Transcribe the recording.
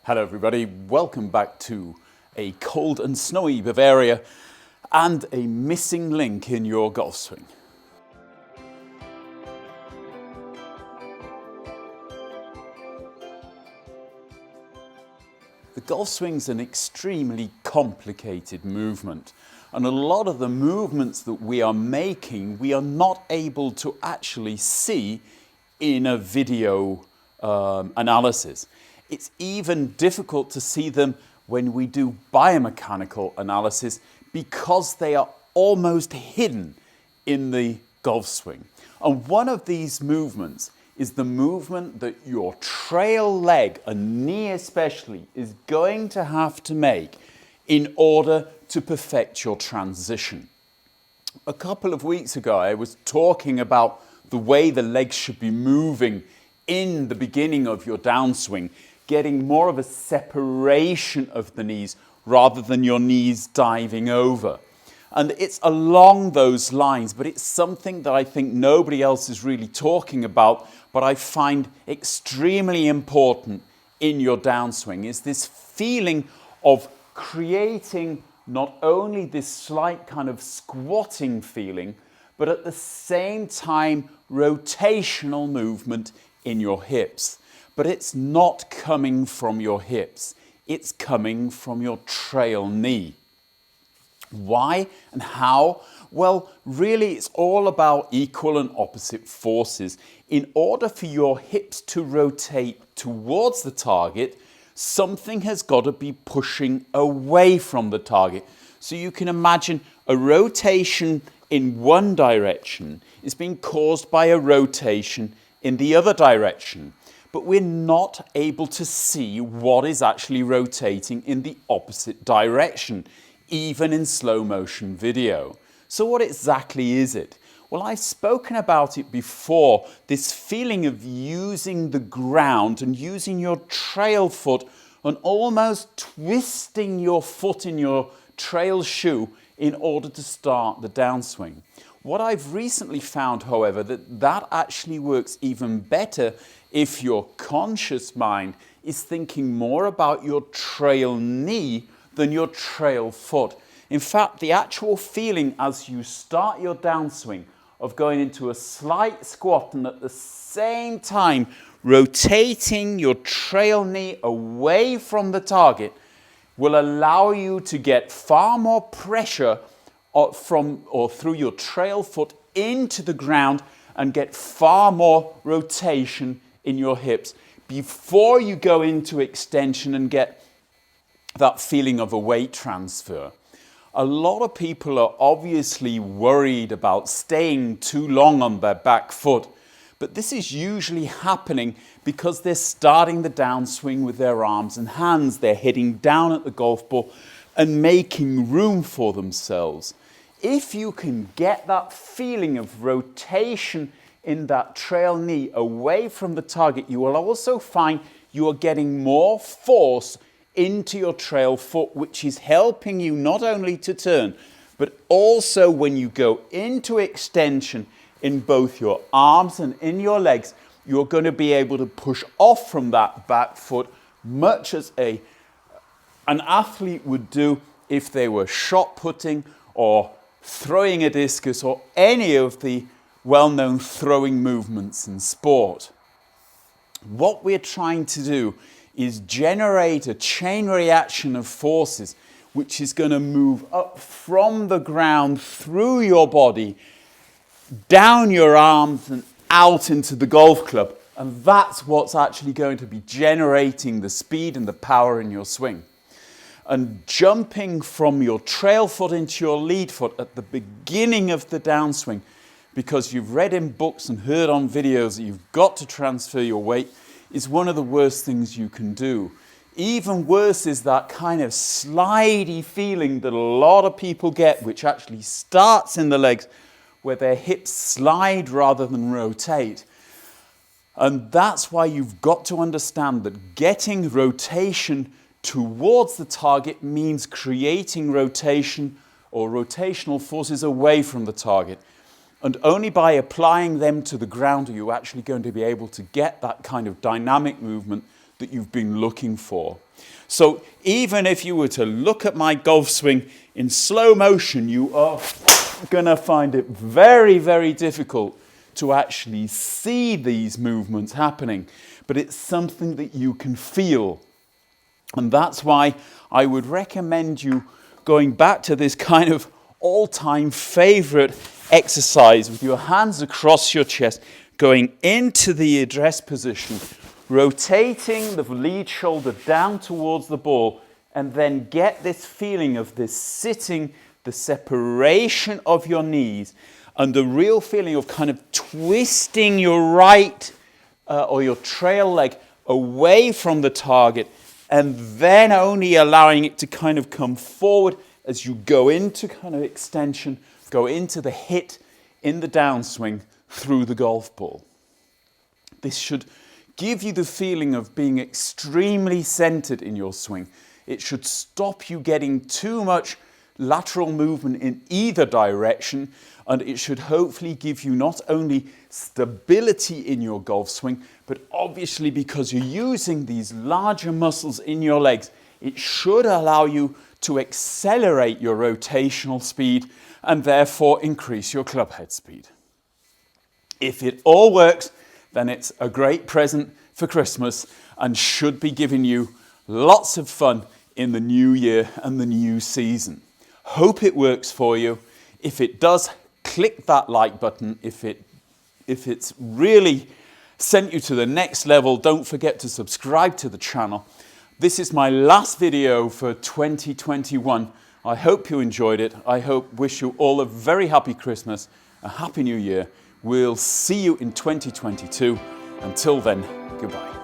Hello everybody, welcome back to a cold and snowy Bavaria and a missing link in your golf swing. The golf swing's an extremely complicated movement, and a lot of the movements that we are making we are not able to actually see in a video analysis. It's even difficult to see them when we do biomechanical analysis because they are almost hidden in the golf swing. And one of these movements is the movement that your trail leg, and knee especially, is going to have to make in order to perfect your transition. A couple of weeks ago I was talking about the way the legs should be moving in the beginning of your downswing, getting more of a separation of the knees rather than your knees diving over. And it's along those lines, but it's something that I think nobody else is really talking about, but I find extremely important in your downswing, is this feeling of creating not only this slight kind of squatting feeling, but at the same time rotational movement in your hips. But it's not coming from your hips, it's coming from your trail knee. Why and how? Well, really it's all about equal and opposite forces. In order for your hips to rotate towards the target, something has got to be pushing away from the target. So you can imagine a rotation in one direction is being caused by a rotation in the other direction. But we're not able to see what is actually rotating in the opposite direction, even in slow motion video. So what exactly is it? Well, I've spoken about it before, this feeling of using the ground and using your trail foot and almost twisting your foot in your trail shoe in order to start the downswing. What I've recently found, however, that actually works even better if your conscious mind is thinking more about your trail knee than your trail foot. In fact, the actual feeling as you start your downswing of going into a slight squat and at the same time rotating your trail knee away from the target will allow you to get far more pressure from or through your trail foot into the ground and get far more rotation in your hips before you go into extension and get that feeling of a weight transfer. A lot of people are obviously worried about staying too long on their back foot, but this is usually happening because they're starting the downswing with their arms and hands. They're heading down at the golf ball and making room for themselves. If you can get that feeling of rotation in that trail knee away from the target, you will also find you are getting more force into your trail foot, which is helping you not only to turn, but also when you go into extension in both your arms and in your legs, you're going to be able to push off from that back foot much as an athlete would do if they were shot putting or throwing a discus or any of the well-known throwing movements in sport. What we're trying to do is generate a chain reaction of forces which is going to move up from the ground through your body, down your arms and out into the golf club. And that's what's actually going to be generating the speed and the power in your swing. And jumping from your trail foot into your lead foot at the beginning of the downswing, because you've read in books and heard on videos that you've got to transfer your weight, is one of the worst things you can do. Even worse is that kind of slidey feeling that a lot of people get, which actually starts in the legs, where their hips slide rather than rotate. And that's why you've got to understand that getting rotation towards the target means creating rotation or rotational forces away from the target. And only by applying them to the ground are you actually going to be able to get that kind of dynamic movement that you've been looking for. So even if you were to look at my golf swing in slow motion, you are going to find it very, very difficult to actually see these movements happening. But it's something that you can feel. And that's why I would recommend you going back to this kind of all-time favorite exercise with your hands across your chest, going into the address position, rotating the lead shoulder down towards the ball, and then get this feeling of this sitting, the separation of your knees, and the real feeling of kind of twisting your right or your trail leg away from the target, and then only allowing it to kind of come forward as you go into kind of extension, go into the hit in the downswing through the golf ball. This should give you the feeling of being extremely centered in your swing. It should stop you getting too much lateral movement in either direction, and it should hopefully give you not only stability in your golf swing, but obviously because you're using these larger muscles in your legs, it should allow you to accelerate your rotational speed and therefore increase your club head speed. If it all works, then it's a great present for Christmas and should be giving you lots of fun in the new year and the new season. Hope it works for you. If it does, click that like button. If it's really sent you to the next level, don't forget to subscribe to the channel. This is my last video for 2021. I hope you enjoyed it. Wish you all a very happy Christmas, a happy new year. We'll see you in 2022. Until then, goodbye.